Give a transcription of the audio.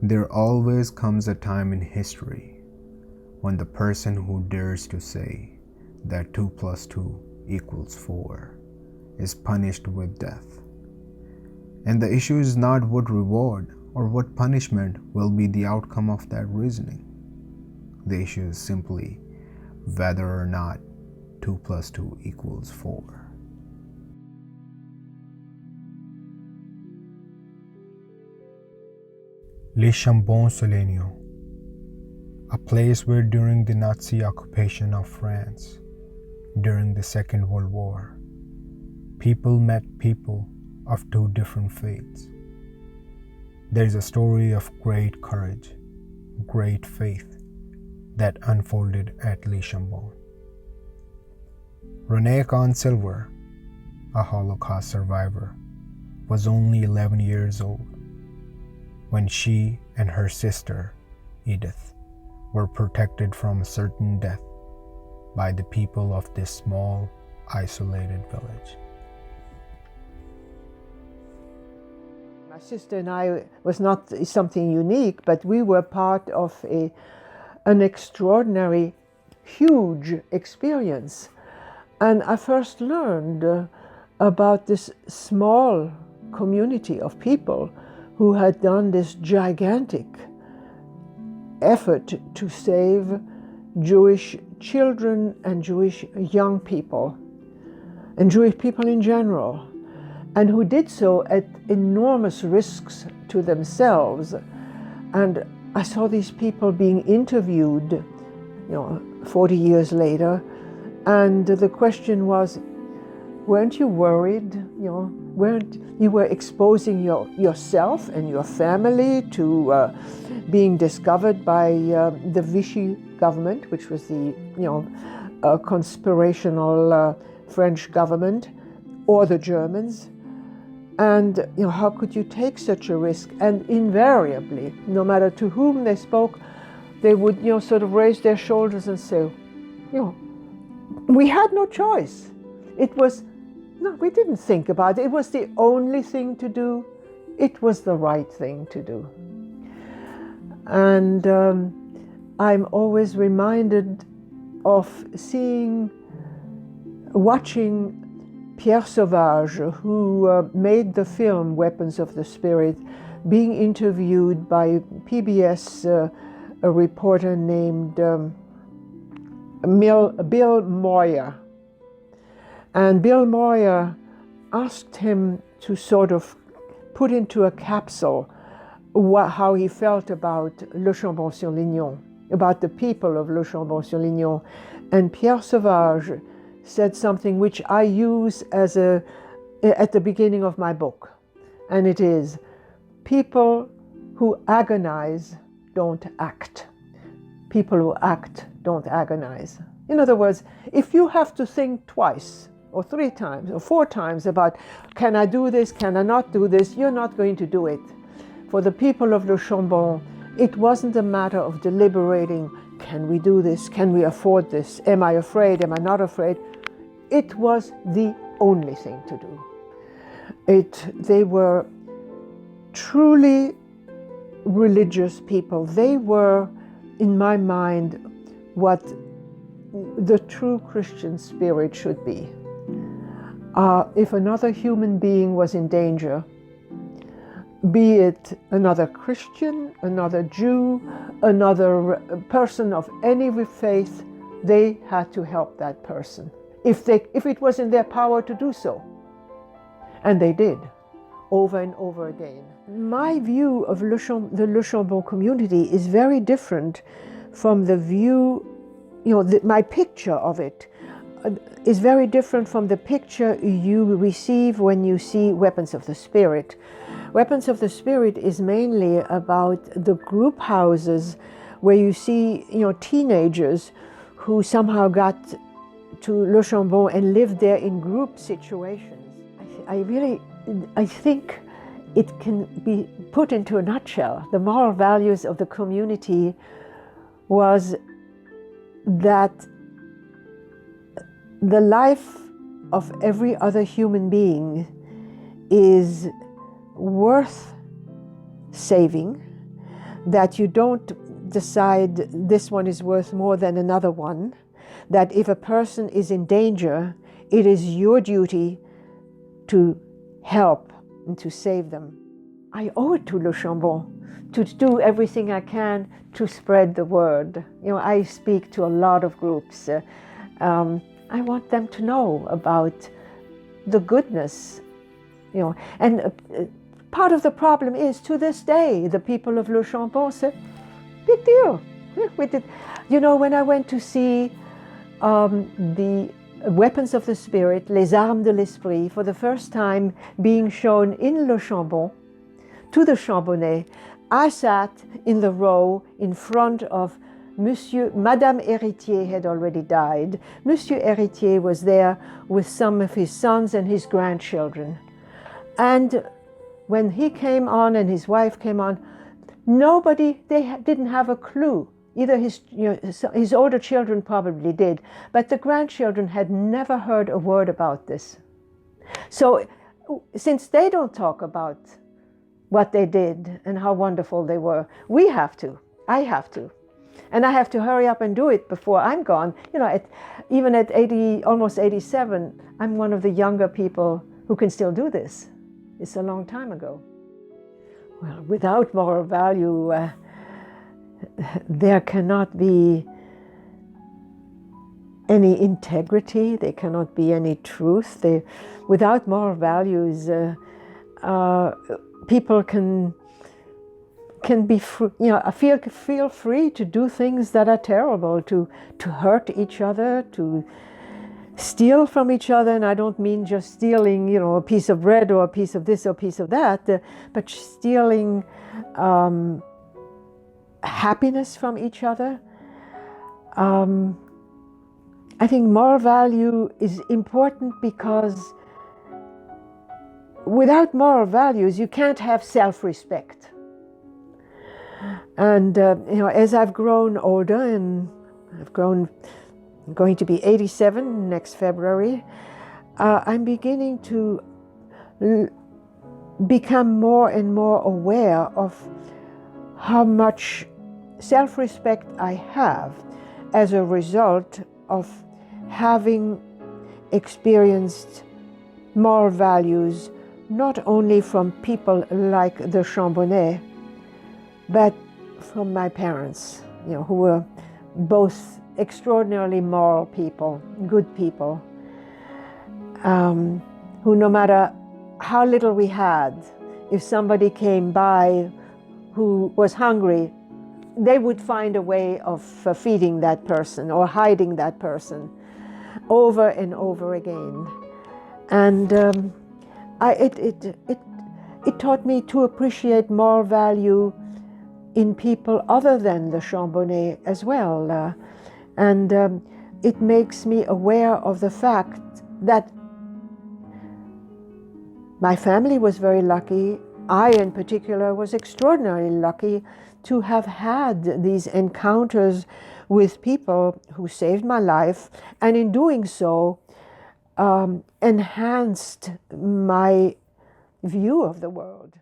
There always comes a time in history when the person who dares to say that 2 plus 2 equals 4 is punished with death. And the issue is not what reward or what punishment will be the outcome of that reasoning. The issue is simply whether or not 2 plus 2 equals 4. Le Chambon Community, a place where during the Nazi occupation of France, during the Second World War, people met people of two different faiths. There is a story of great courage, great faith that unfolded at Le Chambon. Renee Kann, a Holocaust survivor, was only 11 years old when she and her sister, Edith, were protected from certain death by the people of this small, isolated village. My sister and I was not something unique, but we were part of an extraordinary, huge experience. And I first learned about this small community of people who had done this gigantic effort to save Jewish children and Jewish young people, and Jewish people in general, and who did so at enormous risks to themselves. And I saw these people being interviewed, 40 years later, and the question was, weren't you worried? Weren't you were exposing yourself and your family to being discovered by the Vichy government, which was the conspirational French government, or the Germans? And how could you take such a risk? And invariably, no matter to whom they spoke, they would sort of raise their shoulders and say, we had no choice. We didn't think about it. It was the only thing to do. It was the right thing to do. And I'm always reminded of watching Pierre Sauvage, who made the film Weapons of the Spirit, being interviewed by PBS, a reporter named Bill Moyer. And Bill Moyer asked him to sort of put into a capsule how he felt about Le Chambon-sur-Lignon, about the people of Le Chambon-sur-Lignon. And Pierre Sauvage said something which I use at the beginning of my book. And it is, people who agonize don't act. People who act don't agonize. In other words, if you have to think twice, or 3 times, or 4 times about, can I do this, can I not do this, you're not going to do it. For the people of Le Chambon, it wasn't a matter of deliberating, can we do this, can we afford this, am I afraid, am I not afraid? It was the only thing to do. They were truly religious people. They were, in my mind, what the true Christian spirit should be. If another human being was in danger, be it another Christian, another Jew, another person of any faith, they had to help that person, if it was in their power to do so. And they did, over and over again. My view of the Le Chambon community is very different from the view, my picture of it is very different from the picture you receive when you see Weapons of the Spirit. Weapons of the Spirit is mainly about the group houses where you see, teenagers who somehow got to Le Chambon and lived there in group situations. I think it can be put into a nutshell. The moral values of the community was that the life of every other human being is worth saving, that you don't decide this one is worth more than another one, that if a person is in danger, it is your duty to help and to save them. I owe it to Le Chambon to do everything I can to spread the word. I speak to a lot of groups. I want them to know about the goodness, and part of the problem is, to this day, the people of Le Chambon say, big deal. We did. When I went to see the Weapons of the Spirit, Les Armes de l'Esprit, for the first time being shown in Le Chambon, to the Chambonnais, I sat in the row in front of Madame Héritier had already died. Monsieur Héritier was there with some of his sons and his grandchildren. And when he came on and his wife came on, they didn't have a clue. Either his older children probably did, but the grandchildren had never heard a word about this. So since they don't talk about what they did and how wonderful they were, we have to. I have to. And I have to hurry up and do it before I'm gone. Even at 80, almost 87, I'm one of the younger people who can still do this. It's a long time ago. Well, without moral value, there cannot be any integrity. There cannot be any truth. Without moral values, people can be feel free to do things that are terrible, to hurt each other, to steal from each other. And I don't mean just stealing, a piece of bread or a piece of this or a piece of that, but stealing happiness from each other. I think moral value is important because without moral values, you can't have self-respect. And, as I've grown older, and I'm going to be 87 next February, I'm beginning to become more and more aware of how much self-respect I have as a result of having experienced moral values, not only from people like the Chambonnais, but from my parents, who were both extraordinarily moral people, good people, who no matter how little we had, if somebody came by who was hungry, they would find a way of feeding that person or hiding that person over and over again. And it taught me to appreciate moral value in people other than the Chambonnais as well. And it makes me aware of the fact that my family was very lucky. I, in particular, was extraordinarily lucky to have had these encounters with people who saved my life, and in doing so, enhanced my view of the world.